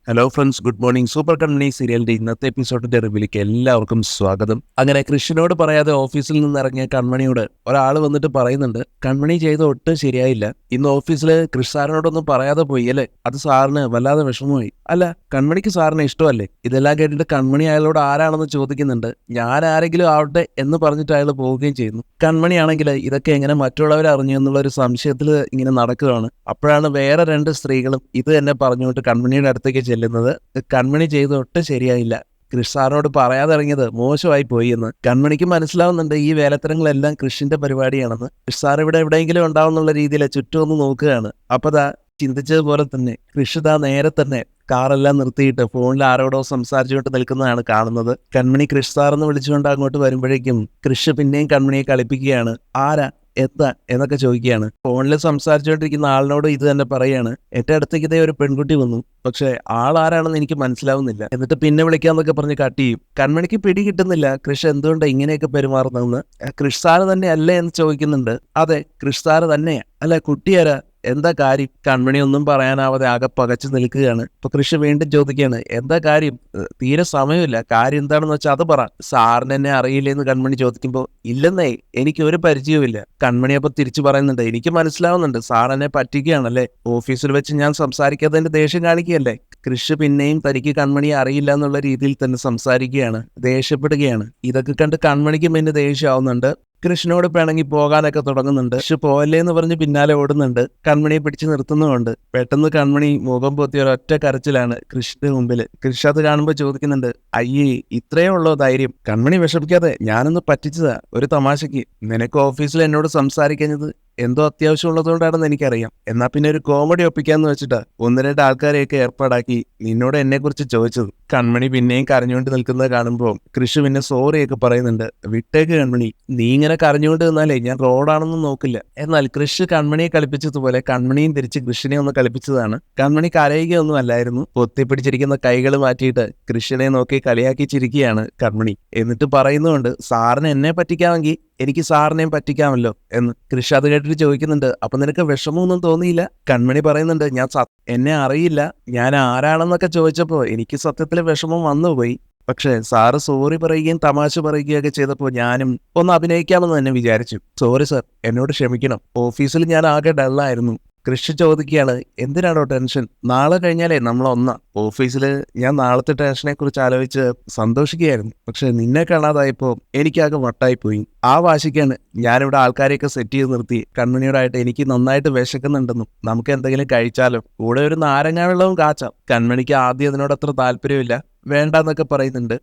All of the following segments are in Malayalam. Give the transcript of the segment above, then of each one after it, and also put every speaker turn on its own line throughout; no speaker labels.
Hello friends, good morning. Super Kanmani സീരിയലിന്റെ ഇന്നത്തെ എപ്പിസോഡിന്റെ റിവ്യൂലേക്ക് എല്ലാവർക്കും സ്വാഗതം. അങ്ങനെ കൃഷ്ണനോട് പറയാതെ ഓഫീസിൽ നിന്ന് ഇറങ്ങിയ കൺമണിയോട് ഒരാൾ വന്നിട്ട് പറയുന്നുണ്ട്, കൺമണി ചെയ്ത ഒട്ടും ശരിയായില്ല. ഇന്ന് ഓഫീസിൽ കൃഷ് സാറിനോടൊന്നും പറയാതെ പോയി അല്ലേ? അത് സാറിന് വല്ലാതെ വിഷമമായി. അല്ല, കൺമണിക്ക് സാറിന് ഇഷ്ടമല്ലേ? ഇതെല്ലാം കേട്ടിട്ട് കൺമണി അയാളോട് ആരാണെന്ന് ചോദിക്കുന്നുണ്ട്. ഞാൻ ആരെങ്കിലും ആവട്ടെ എന്ന് പറഞ്ഞിട്ട് അയാൾ പോവുകയും ചെയ്യുന്നു. കൺമണിയാണെങ്കിൽ ഇതൊക്കെ എങ്ങനെ മറ്റുള്ളവർ അറിഞ്ഞു എന്നുള്ള ഒരു സംശയത്തിൽ ഇങ്ങനെ നടക്കുകയാണ്. അപ്പോഴാണ് വേറെ രണ്ട് സ്ത്രീകളും ഇത് തന്നെ പറഞ്ഞുകൊണ്ട് കൺമണിയുടെ അടുത്തേക്ക് ചെല്ലുന്നത്. കൺമണി ചെയ്ത് ഒട്ടും ശരിയായില്ല, കൃഷ് സാറിനോട് പറയാതെ ഇറങ്ങിയത് മോശമായി പോയി എന്ന്. കൺമണിക്ക് മനസ്സിലാവുന്നുണ്ട് ഈ വേലത്തരങ്ങളെല്ലാം കൃഷിന്റെ പരിപാടിയാണെന്ന്. കൃഷ് സാർ ഇവിടെ എവിടെയെങ്കിലും ഉണ്ടാവുന്നുള്ള രീതിയിൽ ചുറ്റും ഒന്ന് നോക്കുകയാണ്. അപ്പതാ ചിന്തിച്ചതുപോലെ തന്നെ കൃഷി നേരെ തന്നെ കാറെല്ലാം നിർത്തിയിട്ട് ഫോണിൽ ആരോടോ സംസാരിച്ചുകൊണ്ട് നിൽക്കുന്നതാണ് കാണുന്നത്. കൺമണി കൃഷ് സാർ എന്ന് വിളിച്ചുകൊണ്ട് അങ്ങോട്ട് വരുമ്പോഴേക്കും കൃഷ് പിന്നെയും കൺമണിയെ കളിപ്പിക്കുകയാണ്. ആരാ, എന്താ എന്നൊക്കെ ചോദിക്കുകയാണ്. ഫോണിൽ സംസാരിച്ചുകൊണ്ടിരിക്കുന്ന ആളിനോട് ഇത് തന്നെ പറയാണ്. എന്റെ അടുത്തേക്ക് ഇതേ ഒരു പെൺകുട്ടി വന്നു, പക്ഷെ ആളാരാണെന്ന് എനിക്ക് മനസ്സിലാവുന്നില്ല. എന്നിട്ട് പിന്നെ വിളിക്കാന്നൊക്കെ പറഞ്ഞ് കട്ട് ചെയ്യും. കൺമണിക്ക് പിടി കിട്ടുന്നില്ല കൃഷ് എന്തുകൊണ്ടാണ് ഇങ്ങനെയൊക്കെ പെരുമാറുന്നതെന്ന്. കൃഷ് സാറ് തന്നെ അല്ലേ എന്ന് ചോദിക്കുന്നുണ്ട്. അതെ, കൃഷ് സാറ് തന്നെയാ. അല്ല, കുട്ടിയാരാ, എന്താ കാര്യം? കൺമണി ഒന്നും പറയാനാവാതെ ആകെ പകച്ചു നിൽക്കുകയാണ്. ഇപ്പൊ കൃഷി വീണ്ടും ചോദിക്കുകയാണ്, എന്താ കാര്യം? തീരെ സമയമില്ല, കാര്യം എന്താണെന്ന് വെച്ചാൽ അത് പറ. സാറിന് എന്നെ അറിയില്ലെന്ന് കൺമണി ചോദിക്കുമ്പോൾ, ഇല്ലെന്നേ, എനിക്ക് ഒരു പരിചയവുമില്ല. കൺമണി അപ്പൊ തിരിച്ചു പറയുന്നുണ്ട്, എനിക്ക് മനസ്സിലാവുന്നുണ്ട് സാർ എന്നെ പറ്റിക്കുകയാണല്ലേ. ഓഫീസിൽ വെച്ച് ഞാൻ സംസാരിക്കാത്തതിന്റെ ദേഷ്യം കാണിക്കുകയല്ലേ. കൃഷി പിന്നെയും തനിക്ക് കൺമണിയെ അറിയില്ല എന്നുള്ള രീതിയിൽ തന്നെ സംസാരിക്കുകയാണ്, ദേഷ്യപ്പെടുകയാണ്. ഇതൊക്കെ കണ്ട് കൺമണിക്ക് പിന്നെ ദേഷ്യമാവുന്നുണ്ട്. കൃഷ്ണനോട് പിണങ്ങി പോകാനൊക്കെ തുടങ്ങുന്നുണ്ട്. കൃഷ് പോവല്ലേ എന്ന് പറഞ്ഞ് പിന്നാലെ ഓടുന്നുണ്ട്. കൺമണിയെ പിടിച്ചു നിർത്തുന്നുമുണ്ട്. പെട്ടെന്ന് കൺമണി മുഖം പൊത്തിയ ഒരൊറ്റ കരച്ചിലാണ് കൃഷിന്റെ മുമ്പിൽ. കൃഷി അത് കാണുമ്പോൾ ചോദിക്കുന്നുണ്ട്, അയ്യേ, ഇത്രയേ ഉള്ളോ ധൈര്യം? കൺമണി വിഷമിക്കാതെ, ഞാനൊന്ന് പറ്റിച്ചതാ ഒരു തമാശക്ക്. നിനക്ക് ഓഫീസിൽ എന്നോട് സംസാരിക്കുന്നത് എന്തോ അത്യാവശ്യമുള്ളതുകൊണ്ടാണെന്ന് എനിക്കറിയാം. എന്നാ പിന്നെ ഒരു കോമഡി ഒപ്പിക്കാന്ന് വെച്ചിട്ടാ ഒന്ന് രണ്ട് ആൾക്കാരെയൊക്കെ ഏർപ്പാടാക്കി നിന്നോട് എന്നെ കുറിച്ച് ചോദിച്ചത്. കൺമണി പിന്നെയും കരഞ്ഞുകൊണ്ട് നിൽക്കുന്നത് കാണുമ്പോൾ കൃഷി പിന്നെ സോറിയൊക്കെ പറയുന്നുണ്ട്. വിട്ടേക്ക് കൺമണി, നീ ഇങ്ങനെ കരഞ്ഞുകൊണ്ട് നിന്നാലേ ഞാൻ റോഡാണെന്നും നോക്കില്ല. എന്നാൽ കൃഷി കൺമണിയെ കളിപ്പിച്ചതുപോലെ കൺമണിയും തിരിച്ച് കൃഷിനെ ഒന്ന് കളിപ്പിച്ചതാണ്. കൺമണി കരയുകയൊന്നും അല്ലായിരുന്നു. പൊത്തിപ്പിടിച്ചിരിക്കുന്ന കൈകൾ മാറ്റിയിട്ട് കൃഷിനെ നോക്കി കളിയാക്കി ചിരിക്കുകയാണ് കൺമണി. എന്നിട്ട് പറയുന്നുണ്ട്, സാറിന് എന്നെ പറ്റിക്കാമെങ്കിൽ എനിക്ക് സാറിനെയും പറ്റിക്കാമല്ലോ എന്ന്. കൃഷി അത് കേട്ടിട്ട് ചോദിക്കുന്നുണ്ട്, അപ്പൊ നിനക്ക് വിഷമമൊന്നും തോന്നിയില്ല? കൺമണി പറയുന്നുണ്ട്, ഞാൻ എന്നെ അറിയില്ല, ഞാൻ ആരാണെന്നൊക്കെ ചോദിച്ചപ്പോ എനിക്ക് സത്യത്തിൽ വിഷമം വന്നുപോയി. പക്ഷെ സാറ് സോറി പറയുകയും തമാശ പറയുകയൊക്കെ ചെയ്തപ്പോൾ ഞാനും ഒന്ന് അഭിനയിക്കാമെന്ന് തന്നെ വിചാരിച്ചു. സോറി സാർ, എന്നോട് ക്ഷമിക്കണം. ഓഫീസിൽ ഞാൻ ആകെ ഡള്ളായിരുന്നു. കൃഷി ചോദിക്കുകയാണ്, എന്തിനാണോ ടെൻഷൻ? നാളെ കഴിഞ്ഞാലേ നമ്മളൊന്നാ. ഓഫീസിൽ ഞാൻ നാളത്തെ ടെൻഷനെ കുറിച്ച് ആലോചിച്ച് സന്തോഷിക്കുകയായിരുന്നു. പക്ഷെ നിന്നെ കാണാതായപ്പോ എനിക്കാകെ വട്ടായിപ്പോയി. ആ വാശിക്കാണ് ഞാനിവിടെ ആൾക്കാരെയൊക്കെ സെറ്റ് ചെയ്ത് നിർത്തി കൺമണിയോടായിട്ട് എനിക്ക് നന്നായിട്ട് വിശക്കുന്നുണ്ടെന്നും നമുക്ക് എന്തെങ്കിലും കഴിച്ചാലോ, കൂടെ ഒരു നാരങ്ങാ വെള്ളവും കാച്ചാം. കൺമണിക്ക് ആദ്യം അതിനോട് അത്ര താല്പര്യമില്ല, വേണ്ടെന്നൊക്കെ പറയുന്നുണ്ട്.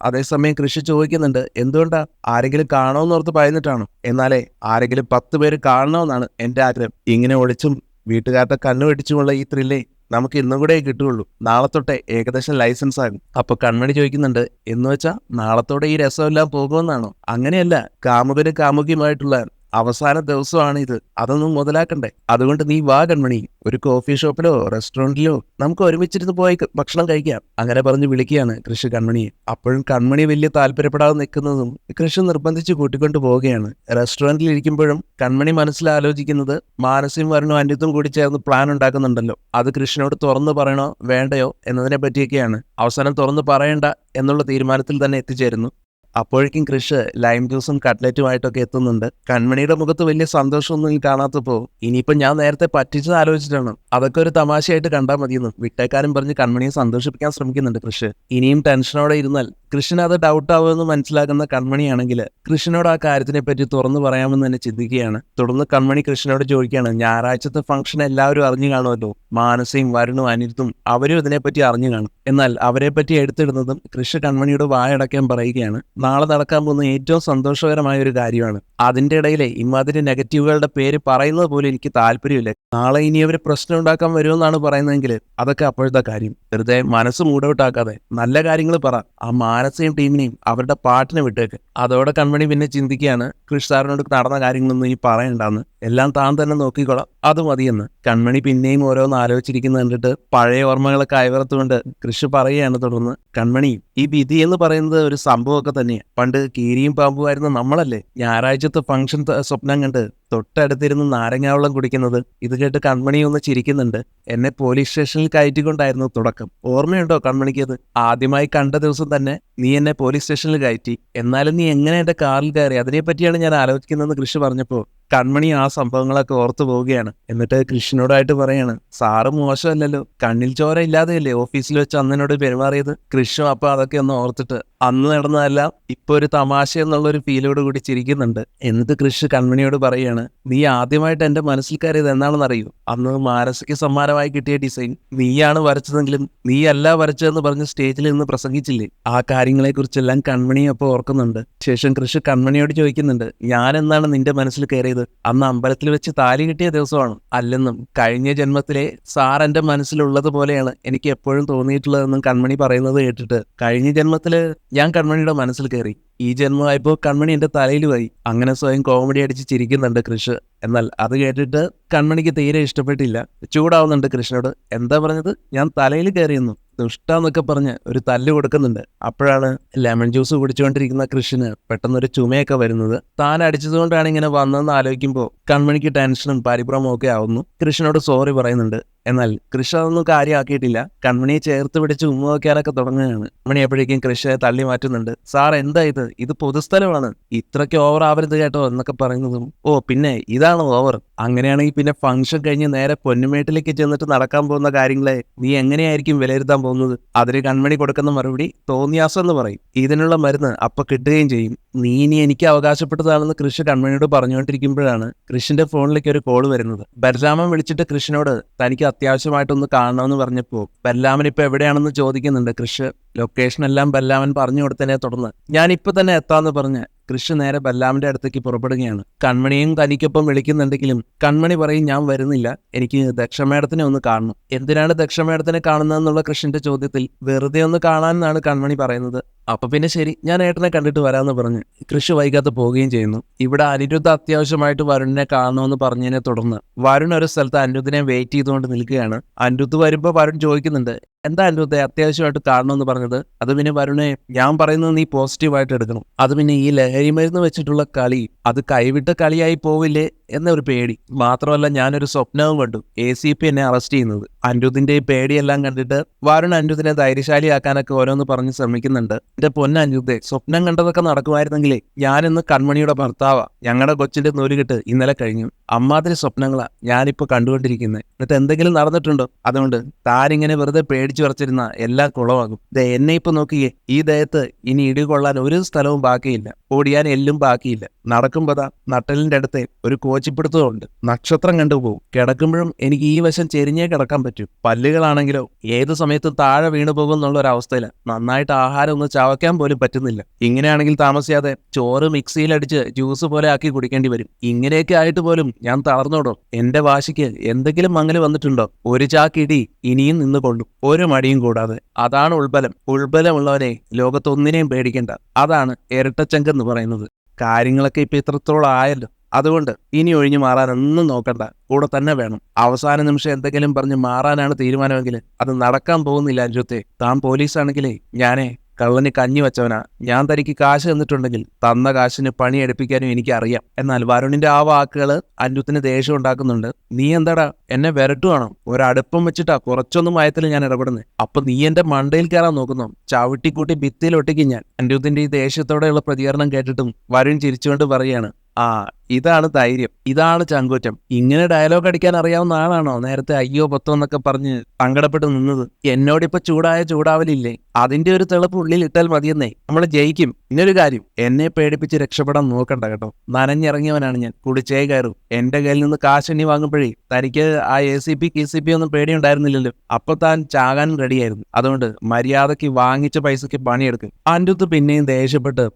അതേസമയം കൃഷി ചോദിക്കുന്നുണ്ട്, എന്തുകൊണ്ടാ? ആരെങ്കിലും കാണുമെന്നോർത്ത് ഭയന്നിട്ടാണോ? എന്നാലേ ആരെങ്കിലും 10 പേര് കാണണമെന്നാണ് എന്റെ ആഗ്രഹം. ഇങ്ങനെ ഒളിച്ചും വീട്ടുകാരുടെ കണ്ണു വെടിച്ചുമുള്ള ഈ ത്രില്ലേ നമുക്ക് ഇന്നും കൂടെ കിട്ടുകയുള്ളൂ. നാളെ തൊട്ടേ ഏകദേശം ലൈസൻസ് ആകും. അപ്പൊ കൺമണി ചോദിക്കുന്നുണ്ട്, എന്ന് വെച്ചാ നാളത്തോടെ ഈ രസമെല്ലാം പോകുമെന്നാണോ? അങ്ങനെയല്ല, കാമുകനും കാമുകിയുമായിട്ടുള്ള അവസാന ദിവസമാണ് ഇത്. അതൊന്നും മുതലാക്കണ്ടേ? അതുകൊണ്ട് നീ വാ കൺമണി, ഒരു കോഫി ഷോപ്പിലോ റെസ്റ്റോറന്റിലോ നമുക്ക് ഒരുമിച്ചിരുന്ന് പോയി ഭക്ഷണം കഴിക്കാം. അങ്ങനെ പറഞ്ഞ് വിളിക്കുകയാണ് കൃഷി കൺമണിയെ. അപ്പോഴും കൺമണി വലിയ താല്പര്യപ്പെടാതെ നിൽക്കുന്നതും കൃഷി നിർബന്ധിച്ച് കൂട്ടിക്കൊണ്ട് പോവുകയാണ്. റെസ്റ്റോറന്റിൽ ഇരിക്കുമ്പോഴും കൺമണി മനസ്സിൽ ആലോചിക്കുന്നത്, മാനസികം വരണോ അന്യത്തും കൂടി ചേർന്ന് പ്ലാൻ ഉണ്ടാക്കുന്നുണ്ടല്ലോ, അത് കൃഷ്ണനോട് തുറന്നു പറയണോ വേണ്ടയോ എന്നതിനെ പറ്റിയൊക്കെയാണ്. അവസാനം തുറന്നു പറയണ്ട എന്നുള്ള തീരുമാനത്തിൽ തന്നെ എത്തിച്ചേരുന്നു. അപ്പോഴേക്കും കൃഷ് ലൈം ജ്യൂസും കട്ട്ലറ്റുമായിട്ടൊക്കെ എത്തുന്നുണ്ട്. കൺമണിയുടെ മുഖത്ത് വലിയ സന്തോഷമൊന്നും കാണാത്തപ്പോ, ഇനിയിപ്പോ ഞാൻ നേരത്തെ പറ്റിച്ചത് ആലോചിച്ചിട്ടാണ്, അതൊക്കെ ഒരു തമാശയായിട്ട് കണ്ടാൽ മതിയെന്ന് വിട്ടേക്കാനും പറഞ്ഞ് കൺമണിയെ സന്തോഷിപ്പിക്കാൻ ശ്രമിക്കുന്നുണ്ട് കൃഷ്. ഇനിയും ടെൻഷനോടെ ഇരുന്നാൽ കൃഷിന് അത് ഡൗട്ട് ആവുമെന്ന് മനസ്സിലാക്കുന്ന കൺമണിയാണെങ്കിൽ കൃഷിനോട് ആ കാര്യത്തിനെ പറ്റി തുറന്നു പറയാമെന്ന് തന്നെ ചിന്തിക്കുകയാണ്. തുടർന്ന് കൺമണി കൃഷിനോട് ചോദിക്കുകയാണ്, ഞായറാഴ്ചത്തെ ഫംഗ്ഷൻ എല്ലാവരും അറിഞ്ഞു കാണുമല്ലോ, മാനസയും വരുണും അനിരുദ്ധും അവരും ഇതിനെപ്പറ്റി അറിഞ്ഞു കാണും. എന്നാൽ അവരെ പറ്റി എടുത്തിടുന്നതും കൃഷി കൺമണിയോട് വായടക്കാൻ പറയുകയാണ്. നാളെ നടക്കാൻ പോകുന്ന ഏറ്റവും സന്തോഷകരമായ ഒരു കാര്യമാണ്. അതിന്റെ ഇടയിലെ ഇമാതിരി നെഗറ്റീവുകളുടെ പേര് പറയുന്നത് പോലും എനിക്ക് താല്പര്യമില്ല. നാളെ ഇനി അവർ പ്രശ്നം ഉണ്ടാക്കാൻ വരുമെന്നാണ് പറയുന്നതെങ്കിൽ അതൊക്കെ അപ്പോഴത്തെ കാര്യം. വെറുതെ മനസ്സ് മൂടൗട്ടാക്കാതെ നല്ല കാര്യങ്ങൾ പറ. ആ മാനസയും ടീമിനെയും അവരുടെ പാട്ടിനെ വിട്ടേക്ക്. അതോടെ കൺമണി പിന്നെ ചിന്തിക്കുകയാണ്, കൃഷ് സാറിനോട് നടന്ന കാര്യങ്ങളൊന്നും ഇനി പറയണ്ടെന്ന്, എല്ലാം താൻ തന്നെ നോക്കിക്കോളാം, അത് മതിയെന്ന്. കൺമണി പിന്നെയും ഓരോന്ന് ആലോചിച്ചിരിക്കുന്നത് കണ്ടിട്ട് പഴയ ഓർമ്മകളൊക്കെ അയവറത്തുകൊണ്ട് കൃഷി പറയുകയാണ്. തുടർന്ന്, കൺമണി, ഈ വിധി എന്ന് പറയുന്നത് ഒരു സംഭവമൊക്കെ തന്നെ തന്നെയാ. പണ്ട് കീരിയും പാമ്പുമായിരുന്ന നമ്മളല്ലേ ഞായറാഴ്ചത്തെ ഫംഗ്ഷൻ സ്വപ്നം കണ്ട് തൊട്ടടുത്തിരുന്ന് നാരങ്ങാവെള്ളം കുടിക്കുന്നത്. ഇത് കേട്ട് കൺമണി ഒന്ന് ചിരിക്കുന്നുണ്ട്. എന്നെ പോലീസ് സ്റ്റേഷനിൽ കയറ്റിക്കൊണ്ടായിരുന്നു തുടക്കം. ഓർമ്മയുണ്ടോ കൺമണിക്കത്? ആദ്യമായി കണ്ട ദിവസം തന്നെ നീ എന്നെ പോലീസ് സ്റ്റേഷനിൽ കയറ്റി. എന്നാലും നീ എങ്ങനെ എന്റെ കാറിൽ കയറി? അതിനെപ്പറ്റിയാണ് ഞാൻ ആലോചിക്കുന്നതെന്ന് കൃഷി പറഞ്ഞപ്പോൾ കൺമണി ആ സംഭവങ്ങളൊക്കെ ഓർത്തു പോവുകയാണ്. എന്നിട്ട് കൃഷ്ണനോടായിട്ട് പറയാണ്, സാറ് മോശമല്ലല്ലോ, കണ്ണിൽ ചോര ഇല്ലാതെയല്ലേ ഓഫീസിൽ വെച്ച് അന്നോട് പെരുമാറിയത്. കൃഷ്ണ അപ്പൊ അതൊക്കെ ഒന്ന് ഓർത്തിട്ട് അന്ന് നടന്നതെല്ലാം ഇപ്പൊ ഒരു തമാശ എന്നുള്ളൊരു ഫീലോട് കൂടി ചിരിക്കുന്നുണ്ട്. എന്നിട്ട് കൃഷി കൺമണിയോട് പറയാണ്, നീ ആദ്യമായിട്ട് എന്റെ മനസ്സിൽ കയറിയത് എന്താണെന്ന് അറിയൂ? അന്ന് മാനസിക സമ്മാനമായി കിട്ടിയ ഡിസൈൻ നീയാണ് വരച്ചതെങ്കിലും നീയല്ല വരച്ചതെന്ന് പറഞ്ഞ് സ്റ്റേജിൽ നിന്ന് പ്രസംഗിച്ചില്ലേ? ആ കാര്യങ്ങളെ കുറിച്ചെല്ലാം കൺമണി അപ്പൊ ഓർക്കുന്നുണ്ട്. ശേഷം കൃഷി കൺമണിയോട് ചോദിക്കുന്നുണ്ട്, ഞാൻ എന്താണ് നിന്റെ മനസ്സിൽ കയറിയത്? അന്ന് അമ്പലത്തിൽ വെച്ച് താലി കിട്ടിയ ദിവസമാണ്. അല്ലെന്നും കഴിഞ്ഞ ജന്മത്തിലെ സാർ എന്റെ മനസ്സിലുള്ളത് പോലെയാണ് എനിക്ക് എപ്പോഴും തോന്നിയിട്ടുള്ളതെന്നും കൺമണി പറയുന്നത് കേട്ടിട്ട് കഴിഞ്ഞ ജന്മത്തില് ഞാൻ കൺമണിയുടെ മനസ്സിൽ കയറി, ഈ ജന്മമായപ്പോ കൺമണി എന്റെ തലയിലുമായി. അങ്ങനെ സ്വയം കോമഡി അടിച്ച് ചിരിക്കുന്നുണ്ട് കൃഷ്. എന്നാൽ അത് കേട്ടിട്ട് കൺമണിക്ക് തീരെ ഇഷ്ടപ്പെട്ടില്ല. ചൂടാവുന്നുണ്ട് കൃഷ്ണനോട്. എന്താ പറഞ്ഞത്? ഞാൻ തലയിൽ കയറിയെന്നു? ദുഷ്ടാന്നൊക്കെ പറഞ്ഞ് ഒരു തല്ല് കൊടുക്കുന്നുണ്ട്. അപ്പോഴാണ് ലെമൺ ജ്യൂസ് കുടിച്ചുകൊണ്ടിരിക്കുന്ന കൃഷിന് പെട്ടെന്നൊരു ചുമയൊക്കെ വരുന്നത്. താൻ അടിച്ചതുകൊണ്ടാണ് ഇങ്ങനെ വന്നതെന്ന് ആലോചിക്കുമ്പോൾ കൺമണിക്ക് ടെൻഷനും പരിഭ്രമവും ഒക്കെ ആവുന്നു. കൃഷ്ണനോട് സോറി പറയുന്നുണ്ട്. എന്നാൽ കൃഷി അതൊന്നും കാര്യമാക്കിയിട്ടില്ല. കൺമണിയെ ചേർത്ത് പിടിച്ച് ഉമ്മ വയ്ക്കാനൊക്കെ തുടങ്ങുകയാണ്. കൺമണി എപ്പോഴേക്കും കൃഷിയെ തള്ളി മാറ്റുന്നുണ്ട്. സാർ എന്താ ഇത് പൊതുസ്ഥലമാണ്, ഇത്രയ്ക്ക് ഓവർ ആവരുത് കേട്ടോ എന്നൊക്കെ പറയുന്നതും, ഓ പിന്നെ ഇതാണ് ഓവർ, അങ്ങനെയാണെങ്കിൽ പിന്നെ ഫംഗ്ഷൻ കഴിഞ്ഞ് നേരെ പൊന്നുമേട്ടിലേക്ക് ചെന്നിട്ട് നടക്കാൻ പോകുന്ന കാര്യങ്ങളെ നീ എങ്ങനെയായിരിക്കും വിലയിരുത്താൻ പോകുന്നത്? അതിന് കൺമണി കൊടുക്കുന്ന മറുപടി തോന്നിയാസം എന്ന് പറയും. ഇതിനുള്ള മരുന്ന് അപ്പൊ കിട്ടുകയും ചെയ്യും. നീ ഇനി എനിക്ക് അവകാശപ്പെട്ടതാണെന്ന് കൃഷി കൺമണിയോട് പറഞ്ഞുകൊണ്ടിരിക്കുമ്പോഴാണ് കൃഷിന്റെ ഫോണിലേക്ക് ഒരു കോള് വരുന്നത്. ബലരാമൻ വിളിച്ചിട്ട് കൃഷിനോട് തനിക്ക് അത്യാവശ്യമായിട്ടൊന്ന് കാണണമെന്ന് പറഞ്ഞപ്പോൾ ബലരാമൻ ഇപ്പൊ എവിടെയാണെന്ന് ചോദിക്കുന്നുണ്ട് കൃഷി. ലൊക്കേഷൻ എല്ലാം ബലരാമൻ പറഞ്ഞു കൊടുത്തതിനെ തുടർന്ന് ഞാനിപ്പോ തന്നെ എത്താന്ന് പറഞ്ഞ് കൃഷി നേരെ ബലരാമന്റെ അടുത്തേക്ക് പുറപ്പെടുകയാണ്. കൺമണിയും തനിക്കൊപ്പം വിളിക്കുന്നുണ്ടെങ്കിലും കൺമണി പറയും, ഞാൻ വരുന്നില്ല, എനിക്ക് ദക്ഷമേടത്തിനെ ഒന്ന് കാണണം. എന്തിനാണ് ദക്ഷമേടത്തിനെ കാണുന്നതെന്നുള്ള കൃഷിന്റെ ചോദ്യത്തിൽ വെറുതെ ഒന്ന് കാണാനെന്നാണ് കൺമണി പറയുന്നത്. അപ്പൊ പിന്നെ ശരി, ഞാൻ ഏട്ടനെ കണ്ടിട്ട് വരാമെന്ന് പറഞ്ഞ് കൃഷി വൈകാതെ പോവുകയും ചെയ്യുന്നു. ഇവിടെ അനിരുദ്ധ അത്യാവശ്യമായിട്ട് വരുണിനെ കാണണമെന്ന് പറഞ്ഞതിനെ തുടർന്ന് വരുൺ ഒരു സ്ഥലത്ത് അനിരുദ്ധിനെ വെയിറ്റ് ചെയ്തുകൊണ്ട് നിൽക്കുകയാണ്. അനിരുദ്ധ് വരുമ്പോ വരുൺ ചോദിക്കുന്നുണ്ട്, എന്താ അനിരുദ്ധ അത്യാവശ്യമായിട്ട് കാണണമെന്ന് പറഞ്ഞത്? അത് പിന്നെ വരുണെ, ഞാൻ പറയുന്നത് നീ പോസിറ്റീവായിട്ട് എടുക്കണം. അത് പിന്നെ ഈ ലഹരി മരുന്ന് വെച്ചിട്ടുള്ള കളി അത് കൈവിട്ട കളിയായി പോവില്ലേ എന്നൊരു പേടി. മാത്രമല്ല ഞാനൊരു സ്വപ്നവും കണ്ടു, ACP എന്നെ അറസ്റ്റ് ചെയ്യുന്നത്. അനിരുദ്ധിന്റെ ഈ പേടിയെല്ലാം കണ്ടിട്ട് വരുൺ അനിരുദ്ധിനെ ധൈര്യശാലിയാക്കാനൊക്കെ ഓരോന്ന് പറഞ്ഞ് ശ്രമിക്കുന്നുണ്ട്. എന്റെ പൊന്ന അനിരുദ്ധെ, സ്വപ്നം കണ്ടതൊക്കെ നടക്കുമായിരുന്നെങ്കിലേ ഞാനിന്ന് കൺമണിയുടെ ഭർത്താവാ. ഞങ്ങളുടെ കൊച്ചിന്റെ നൂലുകെട്ട് ഇന്നലെ കഴിഞ്ഞു. അമ്മാതിരി സ്വപ്നങ്ങളാ ഞാനിപ്പോ കണ്ടുകൊണ്ടിരിക്കുന്നത്. എന്നിട്ട് എന്തെങ്കിലും നടന്നിട്ടുണ്ടോ? അതുകൊണ്ട് താനിങ്ങനെ വെറുതെ പേടിച്ചു വരച്ചിരുന്ന എല്ലാം കുളമാകും. എന്നെ ഇപ്പൊ നോക്കിയേ, ഈ ദേഹത്ത് ഇനി ഇടികൊള്ളാൻ ഒരു സ്ഥലവും ബാക്കിയില്ല, ഓടിയാൻ എല്ലും ബാക്കിയില്ല. നടക്കുമ്പോതാ നട്ടലിന്റെ അടുത്ത് ഒരു കോച്ചിപ്പിടുത്തമുണ്ട്. നക്ഷത്രം കണ്ടുപോകും. കിടക്കുമ്പോഴും എനിക്ക് ഈ വശം ചെരിഞ്ഞേ കിടക്കാൻ പറ്റൂ. പല്ലുകളാണെങ്കിലോ ഏത് സമയത്തും താഴെ വീണു പോകും എന്നുള്ള ഒരു അവസ്ഥയിലാണ്. നന്നായിട്ട് ആഹാരം ഒന്ന് ചവയ്ക്കാൻ പോലും പറ്റുന്നില്ല. ഇങ്ങനെയാണെങ്കിൽ താമസിയാതെ ചോറ് മിക്സിയിലടിച്ച് ജ്യൂസ് പോലെ ആക്കി കുടിക്കേണ്ടി വരും. ഇങ്ങനെയൊക്കെ ആയിട്ട് പോലും ഞാൻ തളർന്നോടോ? എന്റെ വാശിക്ക് എന്തെങ്കിലും മങ്ങല് വന്നിട്ടുണ്ടോ? ഒരു ചാക്കിടി ഇനിയും നിന്ന് കൊള്ളും, ഒരു മടിയും കൂടാതെ. അതാണ് ഉൾബലം. ഉൾബലമുള്ളവനെ ലോകത്തൊന്നിനെയും പേടിക്കണ്ട. അതാണ് ഇരട്ടച്ചങ്കെന്ന് പറയുന്നത്. കാര്യങ്ങളൊക്കെ ഇപ്പൊ ഇത്രത്തോളം ആയല്ലോ. അതുകൊണ്ട് ഇനി ഒഴിഞ്ഞു മാറാനൊന്നും നോക്കണ്ട, കൂടെ തന്നെ വേണം. അവസാന നിമിഷം എന്തെങ്കിലും പറഞ്ഞ് മാറാനാണ് തീരുമാനമെങ്കിൽ അത് നടക്കാൻ പോകുന്നില്ല. അഞ്ചത്തെ താൻ പോലീസാണെങ്കിലേ ഞാനേ കള്ളന് കഞ്ഞി വെച്ചവനാ. ഞാൻ തനിക്ക് കാശ് തന്നിട്ടുണ്ടെങ്കിൽ തന്ന കാശിന് പണിയെടുപ്പിക്കാനും എനിക്കറിയാം. എന്നാൽ വരുണിന്റെ ആ വാക്കുകൾ അനിരുദ്ധിന് ദേഷ്യം ഉണ്ടാക്കുന്നുണ്ട്. നീ എന്താടാ എന്നെ വിരട്ടുവാണോ? ഒരടുപ്പം വെച്ചിട്ടാ കുറച്ചൊന്നും മയത്തിൽ ഞാൻ ഇടപെടുന്നത്. അപ്പൊ നീ എന്റെ മണ്ടയിൽ കയറാൻ നോക്കുന്നു? ചവിട്ടിക്കൂട്ടി ഭിത്തിയിൽ ഒട്ടിക്കും ഞാൻ. അനിരുദ്ധിന്റെ ഈ ദേഷ്യത്തോടെയുള്ള പ്രതികരണം കേട്ടിട്ടും വരുൺ ചിരിച്ചുകൊണ്ട് പറയാണ്, ആ ഇതാണ് ധൈര്യം, ഇതാണ് ചങ്കൂറ്റം. ഇങ്ങനെ ഡയലോഗ് അടിക്കാൻ അറിയാവുന്ന ആളാണോ നേരത്തെ അയ്യോ പൊത്തോ എന്നൊക്കെ പറഞ്ഞ് സങ്കടപ്പെട്ട് നിന്നത്? എന്നോടിപ്പോ ചൂടാവലില്ലേ? അതിന്റെ ഒരു തെളിപ്പ് ഉള്ളിൽ ഇട്ടാൽ മതിയെന്നേ, നമ്മൾ ജയിക്കും. ഇന്നൊരു കാര്യം, എന്നെ പേടിപ്പിച്ച് രക്ഷപ്പെടാൻ നോക്കണ്ട കേട്ടോ. നനഞ്ഞിറങ്ങിയവനാണ് ഞാൻ, കുടിച്ചേ കയറും. എന്റെ കയ്യിൽ നിന്ന് കാശെണ്ണി വാങ്ങുമ്പോഴേ തനിക്ക് ആ ACP KCP ഒന്നും പേടിയുണ്ടായിരുന്നില്ലല്ലോ. അപ്പൊ താൻ ചാകാനും റെഡിയായിരുന്നു. അതുകൊണ്ട് മര്യാദയ്ക്ക് വാങ്ങിച്ച പൈസക്ക് പണിയെടുക്കും. അനിരുദ്ധ് പിന്നെയും ദേഷ്യപ്പെട്ട്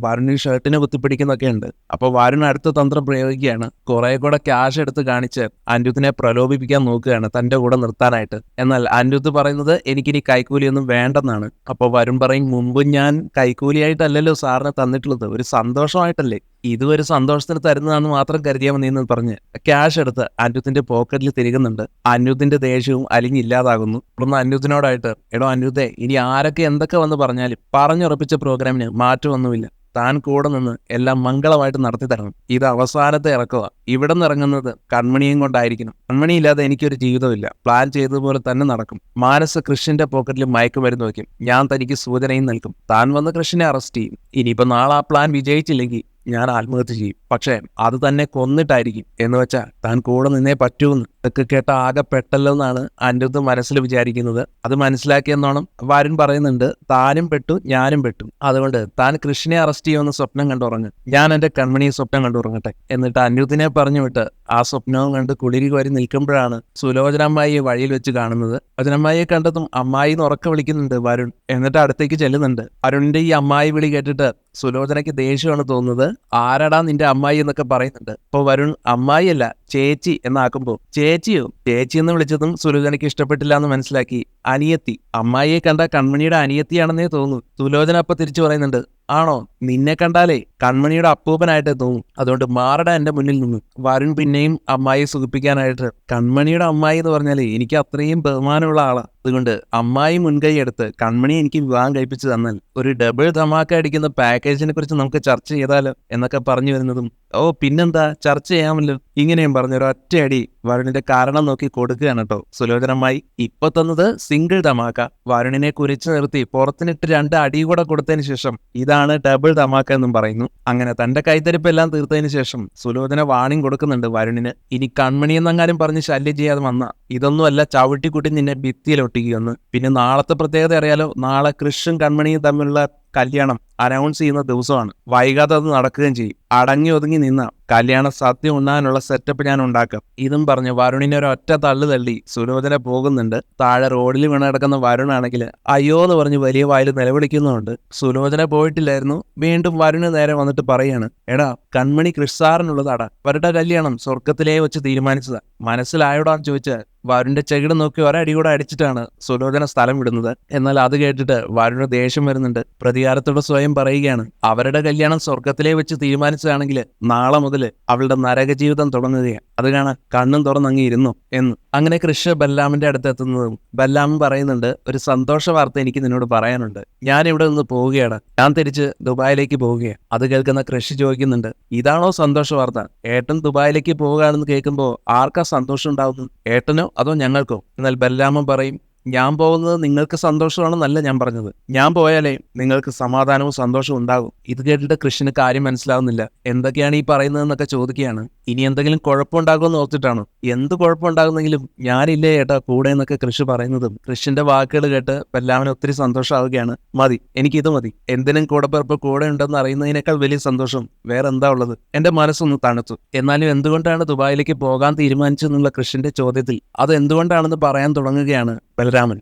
വരുണിന് ഷർട്ടിനെ കുത്തിപ്പിടിക്കുന്നൊക്കെ ഉണ്ട്. അപ്പൊ വരുൺ അടുത്ത തന്ത്രം പ്രയോഗിക്കുകയാണ്. കുറെ കൂടെ ക്യാഷ് എടുത്ത് കാണിച്ച് അനിരുദ്ധിനെ പ്രലോഭിപ്പിക്കാൻ നോക്കുകയാണ് തന്റെ കൂടെ നിർത്താനായിട്ട്. എന്നാൽ അനിരുദ്ധ് പറയുന്നത് എനിക്കിനി കൈക്കൂലിയൊന്നും വേണ്ടെന്നാണ്. അപ്പോൾ വരുൺ പറയും, മുമ്പ് ഞാൻ കൈക്കൂലിയായിട്ടല്ലല്ലോ സാറിന് തന്നിട്ടുള്ളത്, ഒരു സന്തോഷമായിട്ടല്ലേ, ഇതും ഒരു സന്തോഷത്തിന് തരുന്നതാണെന്ന് മാത്രം കരുതിയാൽ മതിയെന്ന് പറഞ്ഞ് ക്യാഷ് എടുത്ത് അനിരുദ്ധിന്റെ പോക്കറ്റിൽ തിരികുന്നുണ്ട്. അനിരുദ്ധിന്റെ ദേഷ്യവും അലിഞ്ഞില്ലാതാകുന്നു. തുടർന്ന് അനിരുദ്ധിനോടായിട്ട്, എടോ അനിരുദ്ധേ, ഇനി ആരൊക്കെ എന്തൊക്കെ വന്ന് പറഞ്ഞാലും പറഞ്ഞുറപ്പിച്ച പ്രോഗ്രാമിന് മാറ്റമൊന്നുമില്ല, താൻ കൂടെ നിന്ന് എല്ലാം മംഗളമായിട്ട് നടത്തി തരണം. ഇത് അവസാനത്തെ ഇറക്കുക. ഇവിടെ നിന്ന് ഇറങ്ങുന്നത് കൺമണിയും കൊണ്ടായിരിക്കണം. കൺമണിയില്ലാതെ എനിക്കൊരു ജീവിതമില്ല. പ്ലാൻ ചെയ്തതുപോലെ തന്നെ നടക്കും. മാനസ് കൃഷിന്റെ പോക്കറ്റിൽ മയക്കുമരുന്ന് വയ്ക്കും. ഞാൻ തനിക്ക് സൂചനയും നൽകും. താൻ വന്ന് കൃഷിനെ അറസ്റ്റ് ചെയ്യും. ഇനിയിപ്പോ നാളെ ആ പ്ലാൻ വിജയിച്ചില്ലെങ്കിൽ ഞാൻ ആത്മഹത്യ ചെയ്യും. പക്ഷേ അത് തന്നെ കൊന്നിട്ടായിരിക്കും. എന്ന് വെച്ചാൽ താൻ കൂടെ നിന്നേ പറ്റൂന്ന്. ഇതൊക്കെ കേട്ട ആകെ പെട്ടല്ലോ എന്നാണ് അനിരുദ്ധ് മനസ്സിൽ വിചാരിക്കുന്നത്. അത് മനസ്സിലാക്കിയെന്നോണം വരുൺ പറയുന്നുണ്ട്, താനും പെട്ടു ഞാനും പെട്ടു, അതുകൊണ്ട് താൻ കൃഷിനെ അറസ്റ്റ് ചെയ്യുമെന്ന് സ്വപ്നം കണ്ടുറങ്ങും. ഞാൻ എന്റെ കൺമണിയെ സ്വപ്നം കണ്ടുറങ്ങട്ടെ. എന്നിട്ട് അനിരുദ്ധിനെ പറഞ്ഞു വിട്ട് ആ സ്വപ്നവും കണ്ട് കുളിരി കോരി നിൽക്കുമ്പോഴാണ് സുലോചനമ്മായിയെ വഴിയിൽ വെച്ച് കാണുന്നത്. സുലോചനമ്മായിയെ കണ്ടതും അമ്മായിന്ന് ഉറക്കെ വിളിക്കുന്നുണ്ട് വരുൺ. എന്നിട്ട് അടുത്തേക്ക് ചെല്ലുന്നുണ്ട്. വരുണിന്റെ ഈ അമ്മായി വിളി കേട്ടിട്ട് സുലോചനയ്ക്ക് ദേഷ്യമാണ് തോന്നുന്നത്. ആരടാ നിന്റെ അമ്മായി എന്നൊക്കെ പറയുന്നുണ്ട്. അപ്പോൾ വരുൺ അമ്മായിയല്ല ചേച്ചി എന്നാക്കുമ്പോ ചേച്ചിയോ, ചേച്ചി എന്ന് വിളിച്ചതും സുലോചനയ്ക്ക് ഇഷ്ടപ്പെട്ടില്ല എന്ന് മനസ്സിലാക്കി അനിയത്തി. അമ്മായിയെ കണ്ട കൺമണിയുടെ അനിയത്തിയാണെന്നേ തോന്നുന്നു. സുലോചന അപ്പൊ തിരിച്ചു പറയുന്നുണ്ട്, ആണോ, നിന്നെ കണ്ടാലേ കൺമണിയുടെ അപ്പൂപ്പനായിട്ടേ തോന്നും, അതുകൊണ്ട് മാറടാ എന്റെ മുന്നിൽ നിന്ന്. വരുൺ പിന്നെയും അമ്മായിയെ സുഖിപ്പിക്കാനായിട്ട്, കൺമണിയുടെ അമ്മായി എന്ന് പറഞ്ഞാലേ എനിക്ക് അത്രയും ബഹുമാനമുള്ള ആളാ, അതുകൊണ്ട് അമ്മായി മുൻകൈ എടുത്ത് കൺമണി എനിക്ക് വിവാഹം കഴിപ്പിച്ചു തന്നാൽ ഒരു ഡബിൾ ധമാക്ക അടിക്കുന്ന പാക്കേജിനെ കുറിച്ച് നമുക്ക് ചർച്ച ചെയ്താലോ എന്നൊക്കെ പറഞ്ഞു വരുന്നതും, ഓ പിന്നെന്താ ചർച്ച ചെയ്യാമല്ലോ, ഇങ്ങനെയും പറഞ്ഞൊരു ഒറ്റയടി വരുണിന്റെ കാരണം നോക്കി കൊടുക്കുകയാണ് കേട്ടോ സുലോചനമ്മായി. ഇപ്പൊ തന്നത് സിംഗിൾ ധമാക്ക. വരുണിനെ കുരിച്ചു നിർത്തി പുറത്തിനിട്ട് 2 അടി കൂടെ കൊടുത്തതിന് ശേഷം ഇതാണ് ഡബിൾ ധമാക്ക എന്നും പറയുന്നു. അങ്ങനെ തന്റെ കൈത്തരിപ്പെല്ലാം തീർത്തതിന് ശേഷം സുലോചന വാണിംഗ് കൊടുക്കുന്നുണ്ട് വരുണിന്, ഇനി കൺമണി എന്നെങ്ങാനും പറഞ്ഞ് ശല്യം ചെയ്യാതെ വന്ന ഇതൊന്നുമല്ല ചവിട്ടിക്കുട്ടി നിന്നെ ഭിത്തിയിലൊട്ടിക്കുകയെന്ന്. പിന്നെ നാളത്തെ പ്രത്യേകത അറിയാലോ, നാളെ കൃഷും കൺമണിയും തമ്മിലുള്ള കല്യാണം അനൗൺസ് ചെയ്യുന്ന ദിവസമാണ്. വൈകാതെ അത് നടക്കുകയും ചെയ്യും. അടങ്ങി ഒതുങ്ങി നിന്ന കല്യാണ സദ്യ ഉണ്ണാനുള്ള സെറ്റപ്പ് ഞാൻ ഉണ്ടാക്കാം. ഇതും പറഞ്ഞ് വരുണിനെ ഒരു ഒറ്റ തള്ളു തള്ളി സുലോചന പോകുന്നുണ്ട്. താഴെ റോഡിൽ വീണ് കിടക്കുന്ന വരുണാണെങ്കിൽ അയ്യോ എന്ന് പറഞ്ഞ് വലിയ വായിൽ നിലവിളിക്കുന്നുണ്ട്. സുലോചന പോയിട്ടില്ലായിരുന്നു. വീണ്ടും വരുണ് നേരെ വന്നിട്ട് പറയാണ്, എടാ കൺമണി കൃഷാറിനുള്ളതാടാ, അവരുടെ കല്യാണം സ്വർഗത്തിലേ വെച്ച് തീരുമാനിച്ചതാ, മനസ്സിലായോടാന്ന് ചോദിച്ചാൽ വരുണിന്റെ ചെകിട് നോക്കി ഒരടി കൂടെ അടിച്ചിട്ടാണ് സുലോചന സ്ഥലം വിടുന്നത്. എന്നാൽ അത് കേട്ടിട്ട് വരുണ് ദേഷ്യം വരുന്നുണ്ട്. പ്രതികാരത്തോടെ സ്വയം പറയുകയാണ്, അവരുടെ കല്യാണം സ്വർഗത്തിലേ വെച്ച് തീരുമാനിച്ചതാണെങ്കിൽ നാളെ മുതൽ അവളുടെ നരക ജീവിതം തുടങ്ങുകയാണ്, അത് കാണാൻ കണ്ണും തുറന്നങ്ങി ഇരുന്നു എന്ന്. അങ്ങനെ കൃഷ് ബല്ലാമിന്റെ അടുത്ത് എത്തുന്നതും ബല്ലാം പറയുന്നുണ്ട്, ഒരു സന്തോഷ വാർത്ത എനിക്ക് നിന്നോട് പറയാനുണ്ട്. ഞാൻ ഇവിടെ നിന്ന് പോവുകയാണ്, ഞാൻ തിരിച്ച് ദുബായിലേക്ക് പോവുകയാണ്. അത് കേൾക്കുന്ന കൃഷി ചോദിക്കുന്നുണ്ട്, ഇതാണോ സന്തോഷ വാർത്ത? ഏട്ടൻ ദുബായിലേക്ക് പോവുകയാണെന്ന് കേൾക്കുമ്പോൾ ആർക്കാ സന്തോഷം ഉണ്ടാവുന്നു, ഏട്ടനോ അതോ ഞങ്ങൾക്കോ? എന്നാൽ ബല്ലാമൻ പറയും, ഞാൻ പോകുന്നത് നിങ്ങൾക്ക് സന്തോഷമാണെന്നല്ല ഞാൻ പറഞ്ഞത്, ഞാൻ പോയാലേ നിങ്ങൾക്ക് സമാധാനവും സന്തോഷവും ഉണ്ടാകും. ഇത് കേട്ടിട്ട് കൃഷിന് കാര്യം മനസ്സിലാവുന്നില്ല. എന്തൊക്കെയാണ് ഈ പറയുന്നതെന്നൊക്കെ ചോദിക്കുകയാണ്. ഇനി എന്തെങ്കിലും കുഴപ്പമുണ്ടാകുമെന്ന് ഓർത്തിട്ടാണോ? എന്ത് കുഴപ്പമുണ്ടാകുന്നെങ്കിലും ഞാനില്ലേ ഏട്ടാ കൂടെ എന്നൊക്കെ കൃഷി പറയുന്നതും കൃഷിന്റെ വാക്കുകൾ കേട്ട് ബല്ലാമന് ഒത്തിരി സന്തോഷമാവുകയാണ്. മതി, എനിക്കിത് മതി. എന്തിനും കൂടെപ്പിറപ്പ് കൂടെ ഉണ്ടെന്ന് അറിയുന്നതിനേക്കാൾ വലിയ സന്തോഷം വേറെ എന്താ ഉള്ളത്? എന്റെ മനസ്സൊന്ന് തണുത്തു. എന്നാലും എന്തുകൊണ്ടാണ് ദുബായിലേക്ക് പോകാൻ തീരുമാനിച്ചെന്നുള്ള കൃഷിന്റെ ചോദ്യത്തിൽ അത് എന്തുകൊണ്ടാണെന്ന് പറയാൻ തുടങ്ങുകയാണ് ബലരാമൻ.